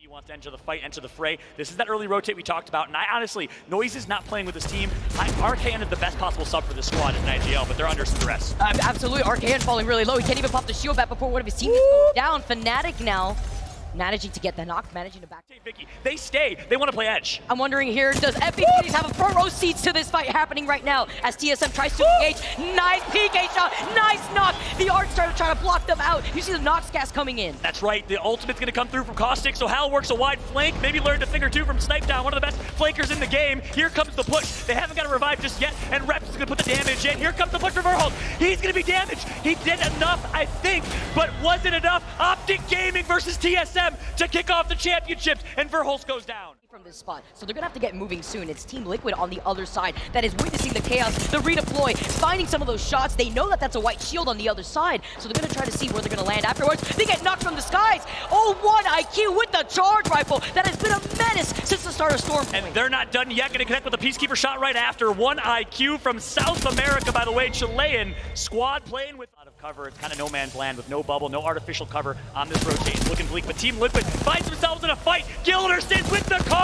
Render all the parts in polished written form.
He wants to enter the fight, enter the fray. This is that early rotate we talked about, and I honestly, Noise is not playing with this team. RKN is the best possible sub for this squad in IGL, but they're under some duress. Absolutely, RKN falling really low. He can't even pop the shield back before one of his teammates goes down. FNATIC now managing to get the knock, managing to back. Hey, Vicky, they stay. They want to play edge. I'm wondering here, does Kitties have a front row seats to this fight happening right now as TSM tries to engage? Nice PK shot, nice knock. The Arts trying to block them out. You see the Nox gas coming in. That's right. The ultimate's going to come through from Caustic, so Hal works a wide flank. Maybe learned a thing or two from Snipe Down, one of the best flankers in the game. Here comes the push. They haven't got a revive just yet, and Reps is going to put the damage in. Here comes the push for Verholz. He's going to be damaged. He did enough, I think, but was it enough? OpTic Gaming versus TSM to kick off the championships, and Verholz goes down. From this spot, so they're gonna have to get moving soon. It's Team Liquid on the other side that is witnessing the chaos, the redeploy, finding some of those shots. They know that that's a white shield on the other side, so they're gonna try to see where they're gonna land afterwards. They get knocked from the skies. Oh, 1 IQ with the charge rifle. That has been a menace since the start of Storm. And they're not done yet. Gonna connect with a Peacekeeper shot right after. 1 IQ from South America, by the way. Chilean squad playing with a lot of cover. It's kind of no man's land with no bubble, no artificial cover on this rotate. It's looking bleak, but Team Liquid finds themselves in a fight. Gilderson's with the car.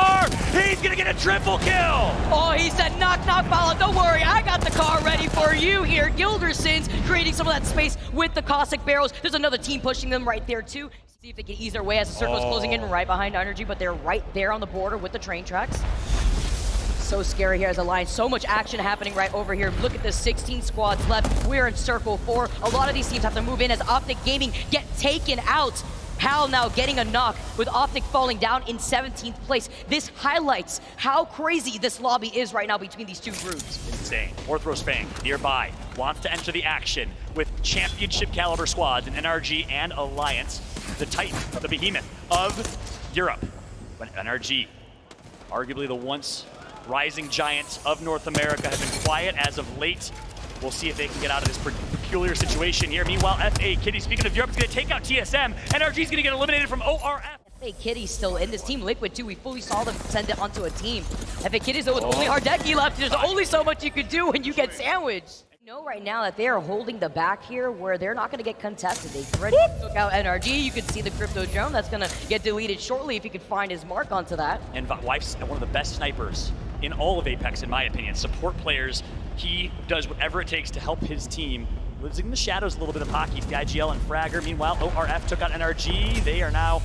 He's gonna get a triple kill! Oh, he said, knock, knock, Paula, don't worry, I got the car ready for you here. Gilderson's creating some of that space with the caustic barrels. There's another team pushing them right there too. See if they can ease their way as the circle is closing in right behind NRG, but they're right there on the border with the train tracks. So scary here as Alliance. So much action happening right over here. Look at the 16 squads left. We're in circle 4. A lot of these teams have to move in as OpTic Gaming get taken out. Hal now getting a knock with OpTic falling down in 17th place. This highlights how crazy this lobby is right now between these two groups. Insane. ORTHROS FANG nearby wants to enter the action with championship caliber squads in NRG and Alliance. The Titan, the behemoth of Europe. But NRG, arguably the once rising giant of North America, have been quiet as of late. We'll see if they can get out of this peculiar situation here. Meanwhile, FA Kitties, speaking of Europe, is going to take out TSM. NRG is going to get eliminated from ORF. FA Kitties still in this. Team Liquid too. We fully saw them send it onto a team. FA Kitties though with only Hardeki left. There's only so much you could do when you get sandwiched. You know right now that they are holding the back here where they're not going to get contested. They already took out NRG. You can see the crypto drone that's going to get deleted shortly if he could find his mark onto that. And Wife's one of the best snipers in all of Apex, in my opinion. Support players. He does whatever it takes to help his team. Lives in the shadows a little bit of hockey. The IGL and Fragger. Meanwhile, ORF took out NRG. They are now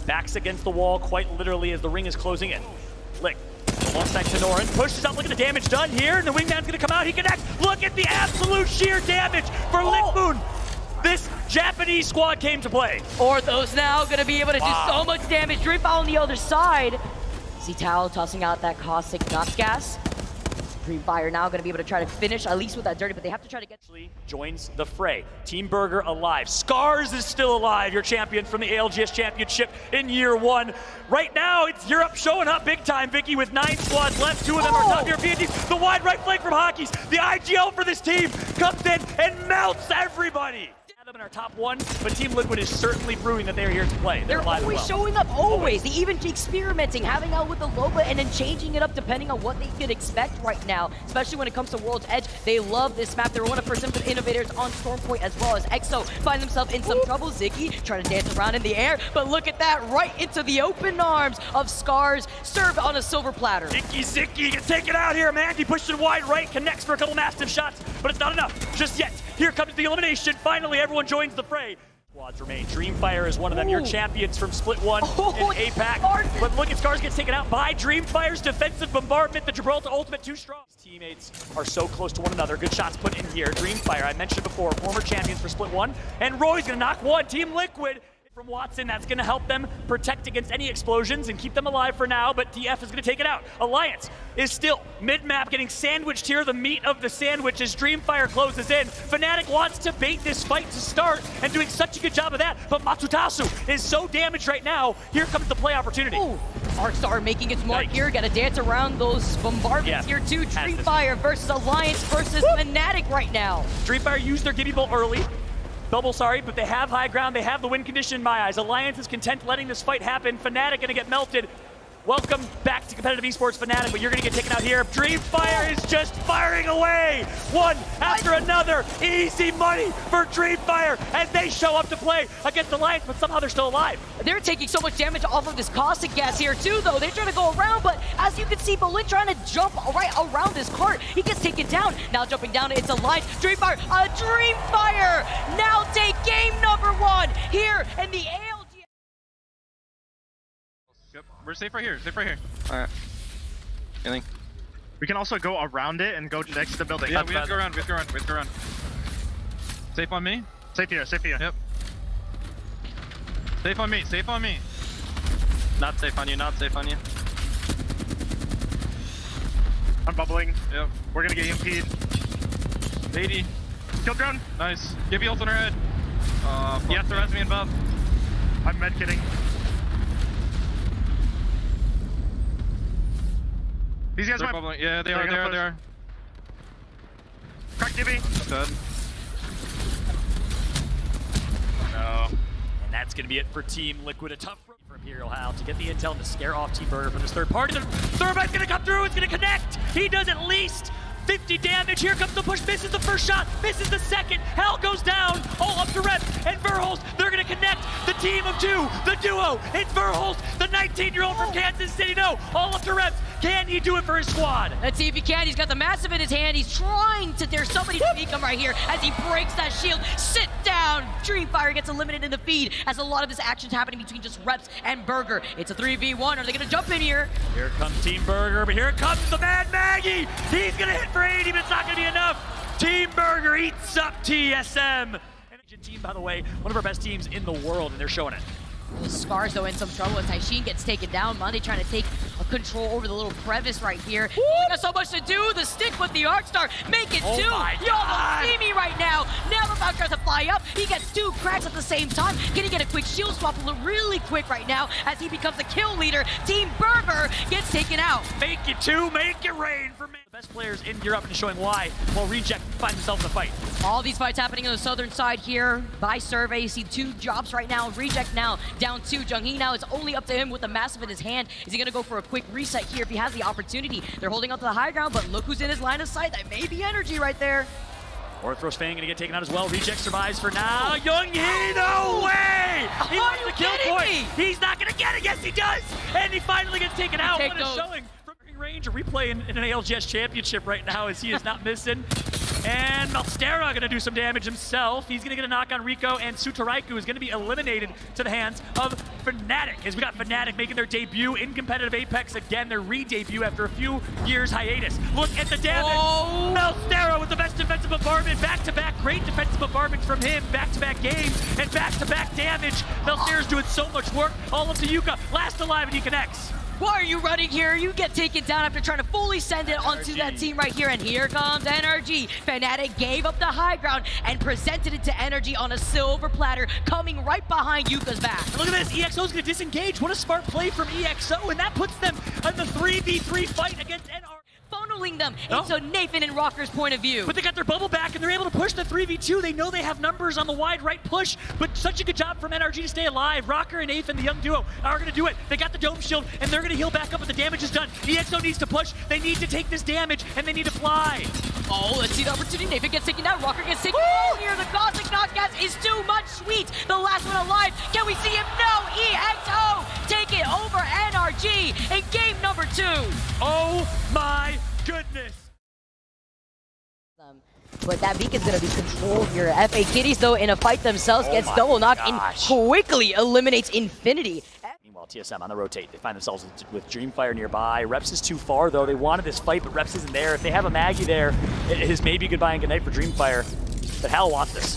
backs against the wall, quite literally, as the ring is closing in. Lick, alongside Tenorin, pushes up. Look at the damage done here, and the wingman's gonna come out. He connects. Look at the absolute sheer damage for Lick Moon. This Japanese squad came to play. ORTHROS now gonna be able to do so much damage. DreamFire on the other side. See Tao tossing out that caustic knock gas. DreamFire now going to be able to try to finish, at least with that dirty, but they have to try to get... Joins the fray. Team Burger alive. SCARZ is still alive, your champions from the ALGS Championship in year 1. Right now, it's Europe showing up big time, Vicky, with 9 squads left. 2 of them are top European teams. The wide right flank from Hockey's. The IGL for this team comes in and melts everybody. In our top 1, but Team Liquid is certainly proving that they're here to play. They're always showing up, always. They even experimenting, having out with the Loba and then changing it up depending on what they could expect right now, especially when it comes to World's Edge. They love this map. They're one of the first innovators on Stormpoint as well as EXO. Find themselves in some trouble. Ziggy trying to dance around in the air, but look at that, right into the open arms of SCARZ, served on a silver platter. Zicky gets taken out here, man. He pushes it wide right, connects for a couple massive shots, but it's not enough just yet. Here comes the elimination. Finally, everyone joins the fray. Squads remain. DreamFire is one of them. Your champions from Split 1 in APAC. But look at SCARZ gets taken out by DreamFire's defensive bombardment. The Gibraltar ultimate too strong. His teammates are so close to one another. Good shots put in here. DreamFire, I mentioned before, former champions for Split 1. And Roy's gonna knock one. Team Liquid from Watson, that's going to help them protect against any explosions and keep them alive for now, but DF is going to take it out. Alliance is still mid-map, getting sandwiched here, the meat of the sandwich as DreamFire closes in. FNATIC wants to bait this fight to start and doing such a good job of that, but Matsutasu is so damaged right now. Here comes the play opportunity. Arcstar making its mark here, got to dance around those bombardments here too. DreamFire versus Alliance versus FNATIC right now. DreamFire used their Gibby Bolt early. Bubble, sorry, but they have high ground. They have the win condition in my eyes. Alliance is content letting this fight happen. FNATIC gonna get melted. welcome back to competitive esports FNATIC, but you're going to get taken out here. DreamFire is just firing away, one after another. Easy money for DreamFire as they show up to play against Alliance, but somehow they're still alive. They're taking so much damage off of this caustic gas here too, though. They're trying to go around, but as you can see, Bolin trying to jump right around this cart. He gets taken down. Now jumping down, it's Alliance. DreamFire now take game number 1 here in the ALGS. Yep, we're safe right here. Safe right here. Alright. Healing. We can also go around it and go next to the building. Yeah, we have to go around. We have to go around. We have to go around. Safe on me. Safe here. Safe here. Yep. Safe on me. Safe on me. Not safe on you, not safe on you. I'm bubbling. Yep. We're gonna get EMP'd. 80. Kill drone. Nice. Give ult on her head. You have to res me above. I'm med kitting. These guys They're might. bubbling. Yeah, they They're are. They gonna are. They are. Crack Gibby. Dead. No. And that's going to be it for Team Liquid. A tough road for Imperial Hal to get the intel and to scare off T-Burger from this third party. The Thermite's going to come through. It's going to connect. He does at least 50 damage. Here comes the push. Misses the first shot. Misses the second. Hal goes down. All up to Reps and Verholst. They're going to connect. The team of 2. The duo. It's Verholst, the 19-year-old from Kansas City. No. All up to Reps. Can he do it for his squad? Let's see if he can. He's got the massive in his hand. He's trying to dare somebody to beat him right here as he breaks that shield. Sit down. DreamFire gets eliminated in the feed as a lot of this action's happening between just Reps and Burger. It's a 3v1. Are they going to jump in here? Here comes Team Burger, but here comes the Mad Maggie. He's going to hit for 80, but it's not going to be enough. Team Burger eats up TSM. And team, by the way, one of our best teams in the world, and they're showing it. SCARZ though in some trouble as Taishin gets taken down. Monday trying to take control over the little crevice right here. He got so much to do. The stick with the Arcstar. Make it 2. You almost see me right now. Now the Valkyrie tries to fly up. He gets 2 cracks at the same time. Can he get a quick shield swap really quick right now as he becomes the kill leader? Team Burger gets taken out. Make it 2. Make it rain for me. The best players in Europe and showing why. While Reject finds himself in the fight. All these fights happening on the southern side here. By survey, you see 2 jobs right now. Reject now down 2. Jung-hee now is only up to him with the massive in his hand. Is he going to go for a quick reset here if he has the opportunity? They're holding on to the high ground, but look who's in his line of sight. That may be NRG right there. ORTHROS FANG going to get taken out as well. Reject survives for now. Jung-hee, no way! He wants the kill point. He's not going to get it. Yes, he does. And he finally gets taken out. What a showing from range. A replay in an ALGS Championship right now as he is not missing. And Malstera going to do some damage himself. He's going to get a knock on Rico, and Sutoraiku is going to be eliminated to the hands of FNATIC. As we got FNATIC making their debut in competitive Apex again, their re-debut after a few years hiatus. Look at the damage. Oh. Malstera with the best defensive bombardment. Back-to-back great defensive bombardments from him. Back-to-back games and back-to-back damage. Malstera's doing so much work. All up to Yuka. Last alive, and he connects. Why are you running here? You get taken down after trying to fully send it onto that team right here. And here comes NRG. FNATIC gave up the high ground and presented it to NRG on a silver platter, coming right behind Yuka's back. Look at this. EXO's going to disengage. What a smart play from EXO. And that puts them in the 3v3 fight against NRG. Funneling them into Nathan and Rocker's point of view. But they got their bubble back and they're able to push the 3v2. They know they have numbers on the wide right push, but such a good job from NRG to stay alive. Rocker and Nathan, the young duo, are going to do it. They got the dome shield and they're going to heal back up, but the damage is done. EXO needs to push. They need to take this damage and they need to fly. Oh, let's see the opportunity. Nathan gets taken down. Rocker gets taken down here. The Cosmic Knockgas is too much sweet. The last one alive. Can we see him? No. EXO take it over NRG in game number 2. Oh my goodness. But that beacon's going to be controlled here. FA Kitties, though, in a fight themselves, gets double knocked and quickly eliminates Infinity. Meanwhile, TSM on the rotate. They find themselves with DreamFire nearby. Reps is too far, though. They wanted this fight, but Reps isn't there. If they have a Maggie there, it is maybe goodbye and goodnight for DreamFire. But Hal wants this.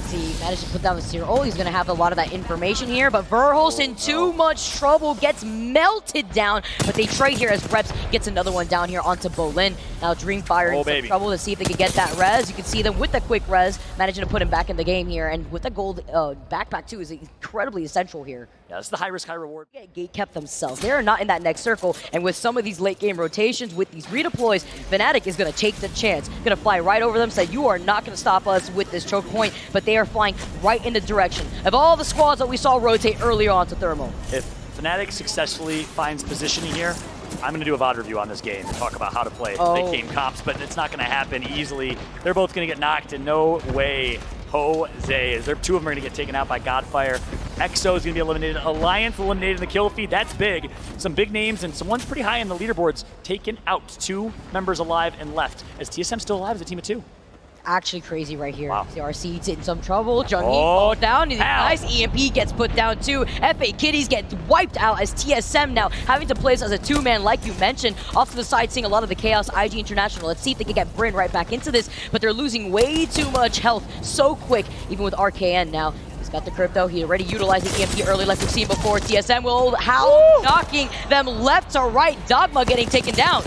See, managed to put down the Seer. Oh, he's going to have a lot of that information here, but Verholst in too much trouble, gets melted down, but they trade here as Reps gets another one down here onto Bolin. Now DreamFire in some trouble to see if they can get that res. You can see them with the quick res, managing to put him back in the game here, and with the gold backpack too is incredibly essential here. Yeah, this is the high risk, high reward. Gate kept themselves. They are not in that next circle, and with some of these late game rotations, with these redeploys, FNATIC is going to take the chance. Going to fly right over them, say, you are not going to stop us with this choke point, but they are flying right in the direction of all the squads that we saw rotate earlier onto Thermal. If FNATIC successfully finds positioning here, I'm going to do a VOD review on this game and talk about how to play late game comps, but it's not going to happen easily. They're both going to get knocked in no way. Jose, as two of them are going to get taken out by GØDFIRE. EXO is going to be eliminated. Alliance eliminated in the kill feed. That's big. Some big names and some ones pretty high in the leaderboards taken out. 2 members alive and left. As TSM still alive as a team of 2. Actually crazy right here. Wow. CRC's in some trouble. Junggi falls down. Nice EMP gets put down too. FA Kitties get wiped out as TSM now having to place as a 2-man like you mentioned. Off to the side seeing a lot of the chaos. IG.International. Let's see if they can get Bryn right back into this, but they're losing way too much health so quick, even with RKN now. He's got the crypto. He already utilized the EMP early like we've seen before. TSM will knocking them left to right. Dogma getting taken down.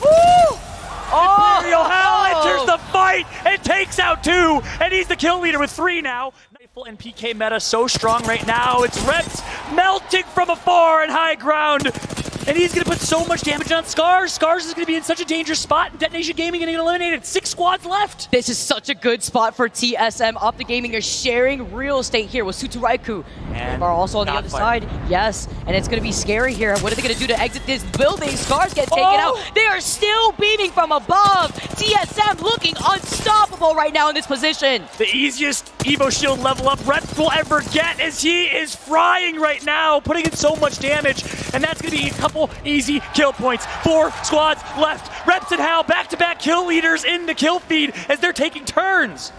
Imperial Hell enters the fight and takes out 2, and he's the kill leader with 3 now. Rifle and PK meta so strong right now. It's Reps melting from afar in high ground, and he's going to put so much damage on SCARZ. SCARZ is going to be in such a dangerous spot, and DetonatioN Gaming going to get eliminated. 6 squads left. This is such a good spot for TSM. OpTic Gaming is sharing real estate here with Sutoraiku. And are also on the other side. Yes, and it's going to be scary here. What are they going to do to exit this building? SCARZ get taken out. They are still beaming from above. TSM looking unstoppable right now in this position. The easiest Evo Shield level up Reps will ever get as he is frying right now, putting in so much damage, and that's going to be a couple easy kill points. 4 squads left. Reps and Hal back-to-back kill leaders in the kill feed as they're taking turns.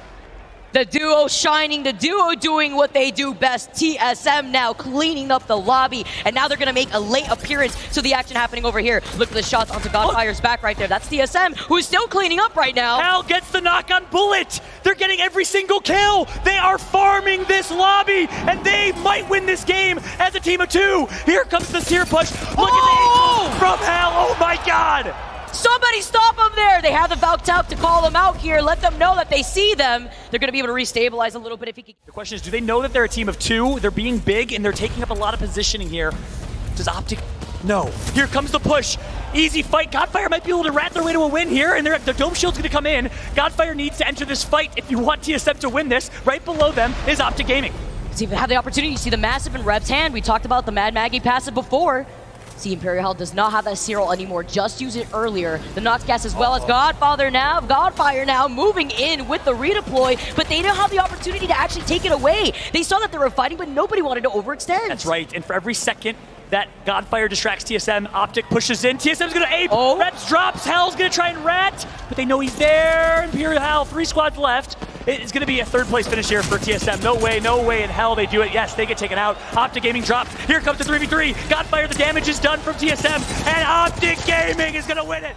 The duo shining, the duo doing what they do best. TSM now cleaning up the lobby, and now they're going to make a late appearance to the action happening over here. Look at the shots onto GØDFIRE's back right there. That's TSM, who's still cleaning up right now. Hal gets the knock on Bullet. They're getting every single kill. They are farming this lobby, and they might win this game as a team of 2. Here comes the Sear push. Look at the from Hal. Oh my God. Somebody stop them there! They have the Valk out to call them out here, let them know that they see them. They're going to be able to restabilize a little bit if he can. The question is, do they know that they're a team of 2? They're being big and they're taking up a lot of positioning here. Does OpTic? No. Here comes the push. Easy fight. GØDFIRE might be able to rat their way to a win here, and the Dome Shield's going to come in. GØDFIRE needs to enter this fight if you want TSM to win this. Right below them is OpTic Gaming. See if they have the opportunity. You see the massive in Rep's hand. We talked about the Mad Maggie passive before. See, Imperial Hell does not have that serial anymore. Just use it earlier. The Nox gas as well as GØDFIRE now moving in with the redeploy, but they don't have the opportunity to actually take it away. They saw that they were fighting, but nobody wanted to overextend. That's right, and for every second that GØDFIRE distracts TSM, OpTic pushes in. TSM's gonna ape, Reps drops, Hell's gonna try and rat, but they know he's there. Imperial Hell, 3 squads left. It's gonna be a 3rd place finish here for TSM. No way in hell they do it. Yes, they get taken out. OpTic Gaming drops. Here comes the 3v3. GØDFIRE, the damage is done from TSM, and OpTic Gaming is gonna win it.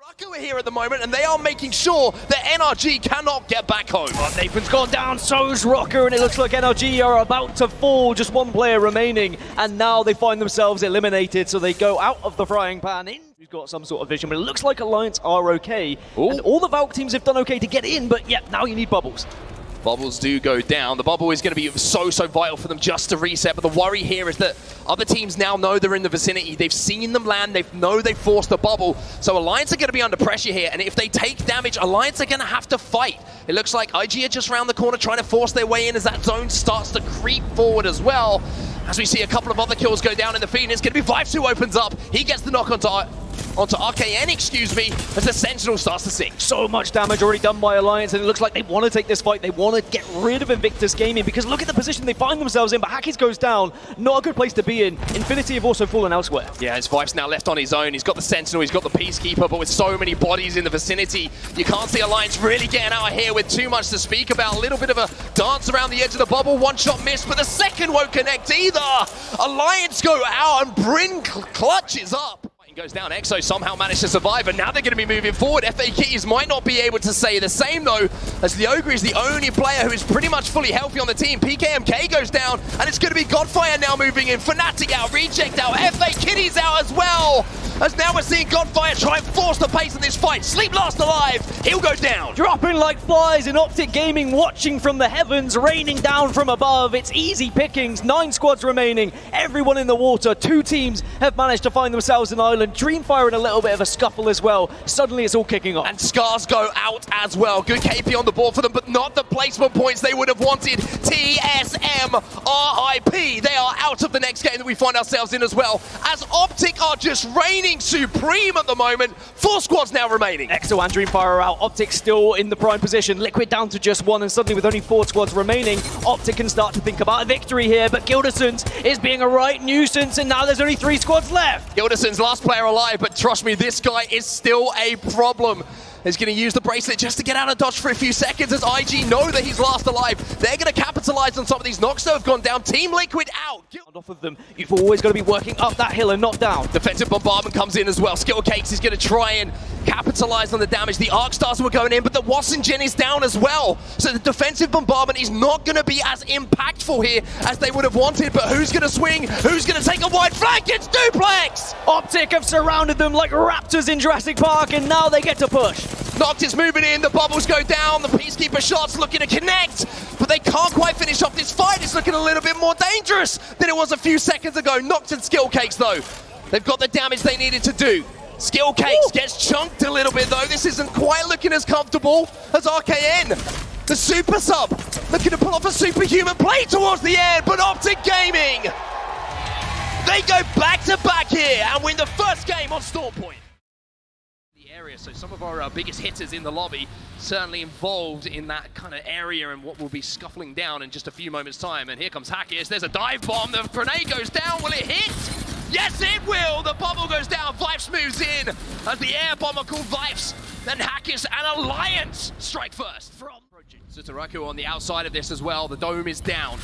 Are here at the moment, and they are making sure that NRG cannot get back home. Well, Nathan's gone down, so's Rocker, and it looks like NRG are about to fall. Just 1 player remaining, and now they find themselves eliminated, so they go out of the frying pan in. Who's got some sort of vision, but it looks like Alliance are okay. And all the Valk teams have done okay to get in, but yeah, now you need bubbles. Bubbles do go down. The bubble is going to be so vital for them just to reset, but the worry here is that other teams now know they're in the vicinity. They've seen them land. They know they've forced the bubble. So Alliance are going to be under pressure here, and if they take damage, Alliance are going to have to fight. It looks like IG are just around the corner trying to force their way in as that zone starts to creep forward as well. As we see a couple of other kills go down in the feed, and it's going to be 5-2 opens up. He gets the knock onto RKN, as the Sentinel starts to sink. So much damage already done by Alliance, and it looks like they want to take this fight. They want to get rid of Invictus Gaming, because look at the position they find themselves in, but Hackis goes down. Not a good place to be in. Infinity have also fallen elsewhere. Yeah, his Vife's now left on his own. He's got the Sentinel, he's got the Peacekeeper, but with so many bodies in the vicinity, you can't see Alliance really getting out of here with too much to speak about. A little bit of a dance around the edge of the bubble. 1-shot missed, but the second won't connect either. Alliance go out, and Bryn clutches up. Goes down. EXO somehow managed to survive, and now they're going to be moving forward. FA Kitties might not be able to say the same though, as the Ogre is the only player who is pretty much fully healthy on the team. PKMK goes down, and it's going to be GØDFIRE now moving in. FNATIC out, Reject out, FA Kitties out as well. As now we're seeing GØDFIRE try and force the pace of this fight. Sleep last alive, he'll go down. Dropping like flies, in OpTic Gaming watching from the heavens, raining down from above. It's easy pickings, 9 squads remaining, everyone in the water. 2 teams have managed to find themselves an island. DreamFire in a little bit of a scuffle as well. Suddenly it's all kicking off. And SCARZ go out as well. Good KP on the board for them, but not the placement points they would have wanted. TSM RIP. They are out of the next game that we find ourselves in as well, as OpTic are just reigning supreme at the moment. 4 squads now remaining. EXO and DreamFire are out. OpTic still in the prime position. Liquid down to just 1, and suddenly with only 4 squads remaining, OpTic can start to think about a victory here, but GØDFIRE is being a right nuisance, and now there's only 3 squads left. GØDFIRE's last player alive, but trust me, this guy is still a problem. He's going to use the bracelet just to get out of dodge for a few seconds as IG know that he's last alive. They're going to capitalize on some of these knocks that have gone down. Team Liquid out. Off of them, you've always got to be working up that hill and not down. Defensive bombardment comes in as well. Skillcakes is going to try and capitalize on the damage. The Arc Stars were going in, but the Wassingen is down as well. So the defensive bombardment is not going to be as impactful here as they would have wanted. But who's going to swing? Who's going to take a wide flank? It's Duplex! OpTic have surrounded them like raptors in Jurassic Park, and now they get to push. Noct is moving in, the bubbles go down, the Peacekeeper shots looking to connect, but they can't quite finish off this fight. It's looking a little bit more dangerous than it was a few seconds ago. Noct and Skillcakes though, they've got the damage they needed to do. Skillcakes gets chunked a little bit though. This isn't quite looking as comfortable as RKN. The super sub looking to pull off a superhuman play towards the end, but OpTic Gaming, they go back to back here and win the first game on Storm Point. Area, so some of our biggest hitters in the lobby certainly involved in that kind of area and what will be scuffling down in just a few moments time. And here comes Hackis, there's a dive bomb, the grenade goes down, will it hit? Yes it will, the bubble goes down, Vipes moves in as the air bomber called Vipes, then Hackis and Alliance strike first from Sutoraiku on the outside of this as well. The dome is down,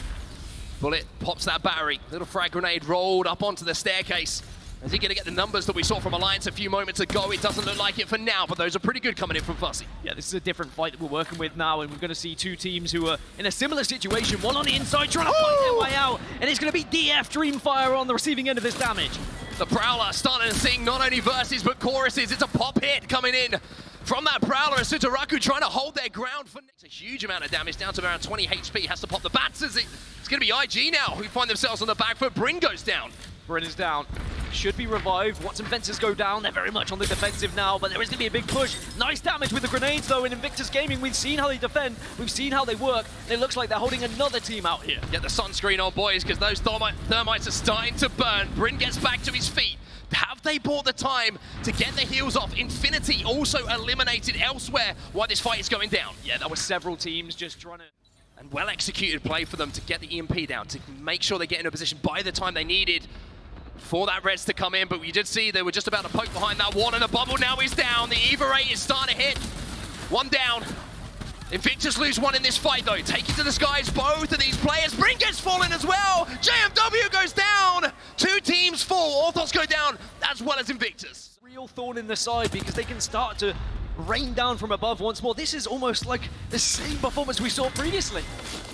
Bullet pops that battery, little frag grenade rolled up onto the staircase. Is he going to get the numbers that we saw from Alliance a few moments ago? It doesn't look like it for now, but those are pretty good coming in from Fussy. Yeah, this is a different fight that we're working with now, and we're going to see 2 teams who are in a similar situation. One on the inside trying to fight their way out, and it's going to be DF DreamFire on the receiving end of this damage. The Prowler starting to sing not only verses, but choruses. It's a pop hit coming in from that Prowler, and Sutoraiku trying to hold their ground for a huge amount of damage, down to around 20 HP. Has to pop the bats. It's going to be IG now, who find themselves on the back foot. Bryn goes down. Bryn is down. Should be revived. Watson Fences go down. They're very much on the defensive now, but there is going to be a big push. Nice damage with the grenades, though, in Invictus Gaming. We've seen how they defend. We've seen how they work. It looks like they're holding another team out here. Get the sunscreen on, boys, because those thermites are starting to burn. Bryn gets back to his feet. Have they bought the time to get the heals off? Infinity also eliminated elsewhere while this fight is going down. Yeah, that was several teams just trying to... And well-executed play for them to get the EMP down, to make sure they get in a position by the time they needed for that Reds to come in, but we did see they were just about to poke behind that one, and the bubble now is down. The Eva rate is starting to hit. 1 down. Invictus lose 1 in this fight though. Take it to the skies, both of these players. Bryn gets fallen as well. JMW goes down. 2 teams fall. ORTHROS go down, as well as Invictus. Real thorn in the side, because they can start to rain down from above once more. This is almost like the same performance we saw previously.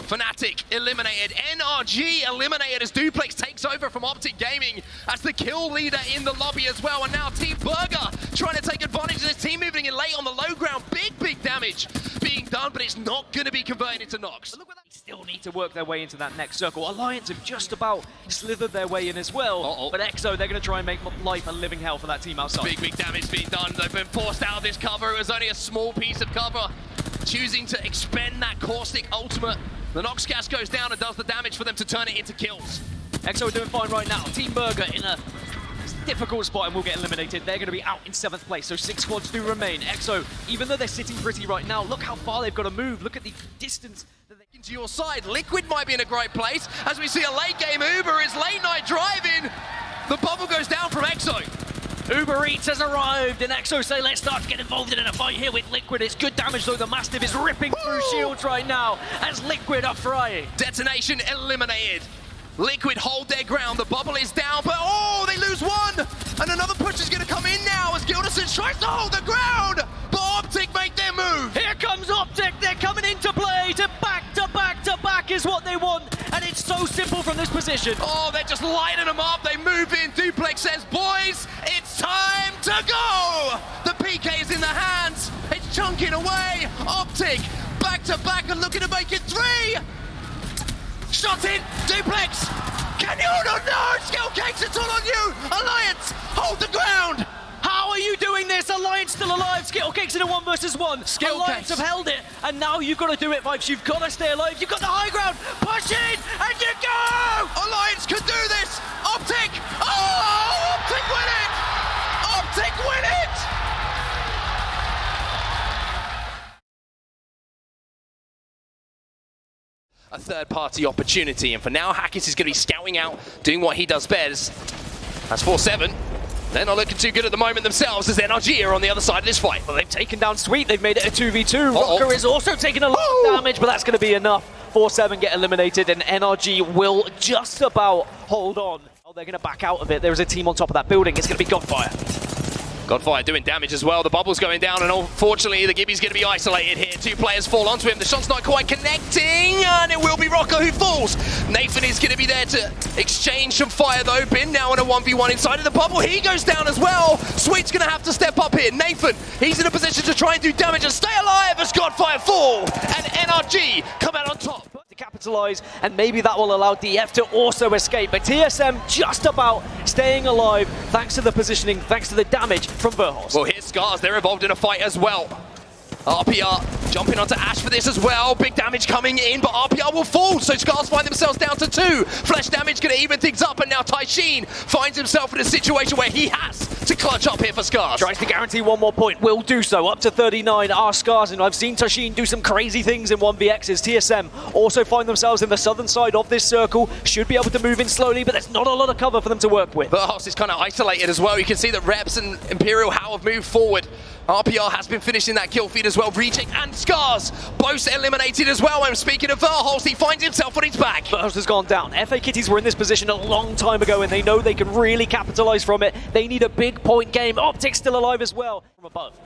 FNATIC eliminated, NRG eliminated as Duplex takes over from OpTic Gaming as the kill leader in the lobby as well. And now Team Burger trying to take advantage of this team moving in late on the low ground. Big damage being done, but it's not going to be converted into knocks. Look what they still need to work their way into that next circle. Alliance have just about slithered their way in as well. But EXO, they're going to try and make life a living hell for that team outside. Big damage being done. They've been forced out of this cover. It was only a small piece of cover. Choosing to expend that Caustic ultimate. The Noxgas goes down and does the damage for them to turn it into kills. EXO are doing fine right now. Team Burger in a difficult spot and will get eliminated. They're going to be out in 7th place, so 6 squads do remain. EXO, even though they're sitting pretty right now, look how far they've got to move. Look at the distance that they... Into your side, Liquid might be in a great place as we see a late game Uber is late night driving. The bubble goes down from EXO. Uber Eats has arrived, and EXO say, let's start to get involved in a fight here with Liquid. It's good damage, though. The Mastiff is ripping through shields right now as Liquid are frying. DetonatioN eliminated. Liquid hold their ground. The bubble is down, but oh, they lose 1. And another push is going to come in now as GØDFIRE tries to hold the ground. But OpTic make their move. Here comes OpTic. They're coming into play. To back is what they want. And it's so simple from this position. Oh, they're just lighting them up. They move in. Duplex says, boys, it's time to go. The PK is in the hands. It's chunking away. OpTic back to back and looking to make it 3. Shot in. Duplex. Can you not know? Skillcakes, it's all on you. Alliance, hold the ground. How are you doing this? Alliance still alive. Skillcakes in a 1 versus 1. Alliance have held it, and now you've got to do it, Vibes. You've got to stay alive. You've got the high ground. Push in, and you go! third-party opportunity. And for now, Hackett is going to be scouting out, doing what he does best. That's 4-7. They're not looking too good at the moment themselves as NRG are on the other side of this fight. Well, they've taken down Sweet. They've made it a 2v2. Rocker is also taking a lot of damage, but that's going to be enough. 4-7 get eliminated, and NRG will just about hold on. Oh, they're going to back out of it. There is a team on top of that building. It's going to be GØDFIRE. GØDFIRE doing damage as well. The bubble's going down, and unfortunately, the Gibby's going to be isolated here. Two players fall onto him. The shot's not quite connecting, and it will be Rocker who falls. Nathan is going to be there to exchange some fire, though. Bin now in a 1v1 inside of the bubble. He goes down as well. Sweet's going to have to step up here. Nathan, he's in a position to try and do damage and stay alive as GØDFIRE fall, and NRG come out on top. To capitalize, and maybe that will allow DF to also escape, but TSM just about staying alive thanks to the positioning, thanks to the damage from Verhos. Well, here's SCARZ. They're involved in a fight as well. RPR jumping onto Ash for this as well. Big damage coming in, but RPR will fall, so SCARZ find themselves down to 2. Flesh damage going to even things up, and now TyeTjean finds himself in a situation where he has to clutch up here for SCARZ. Tries to guarantee one more point, will do so, up to 39 are SCARZ, and I've seen TyeTjean do some crazy things in 1vx's. TSM also find themselves in the southern side of this circle, should be able to move in slowly, but there's not a lot of cover for them to work with. Verhos is kind of isolated as well. You can see that Reps and Imperial How have moved forward. RPR has been finishing that kill feed as well. Reject and SCARZ both eliminated as well. And speaking of Verhos, he finds himself on his back. Verhos has gone down. FA Kitties were in this position a long time ago, and they know they can really capitalize from it. They need a big point game. OpTic still alive as well from above.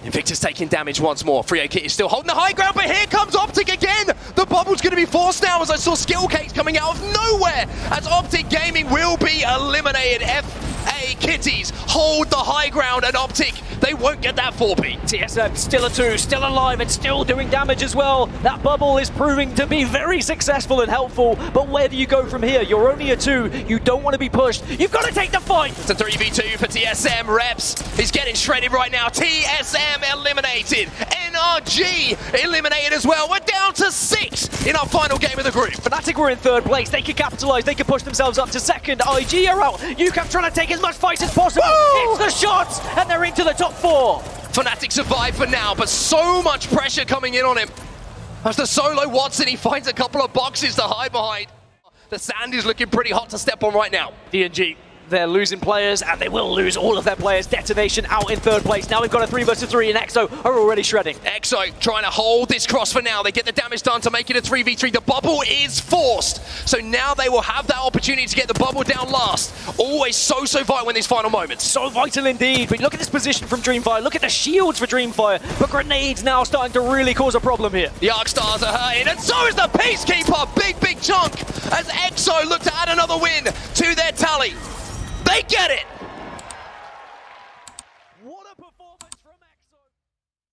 Invictus taking damage once more. FreeAkit is still holding the high ground, but here comes OpTic again. The bubble's going to be forced now as I saw Skill Cakes coming out of nowhere as OpTic Gaming will be eliminated. FA Kitties hold the high ground, and OpTic, they won't get that 4-beat. TSM still a 2, still alive and still doing damage as well. That bubble is proving to be very successful and helpful, but where do you go from here? You're only a 2, you don't want to be pushed, you've got to take the fight! It's a 3v2 for TSM. Reps is getting shredded right now. TSM eliminated. NRG eliminated as well. We're down to 6 in our final game of the group. FNATIC were in 3rd place, they could capitalize, they could push themselves up to 2nd. IG are out, UCAP trying to take as much fight as possible. Woo! It's the shots, and they're into the top 4. FNATIC survive for now, but so much pressure coming in on him. As the solo Watson, he finds a couple of boxes to hide behind. The sand is looking pretty hot to step on right now. DNG, they're losing players, and they will lose all of their players. DetonatioN out in 3rd place. Now we've got a 3 versus 3, and EXO are already shredding. EXO trying to hold this cross for now. They get the damage done to make it a 3v3. The bubble is forced. So now they will have that opportunity to get the bubble down last. Always so vital in these final moments. So vital indeed, but look at this position from DreamFire. Look at the shields for DreamFire. But grenades now starting to really cause a problem here. The Arc Stars are hurting, and so is the Peacekeeper. Big chunk as EXO look to add another win to their tally. They get it!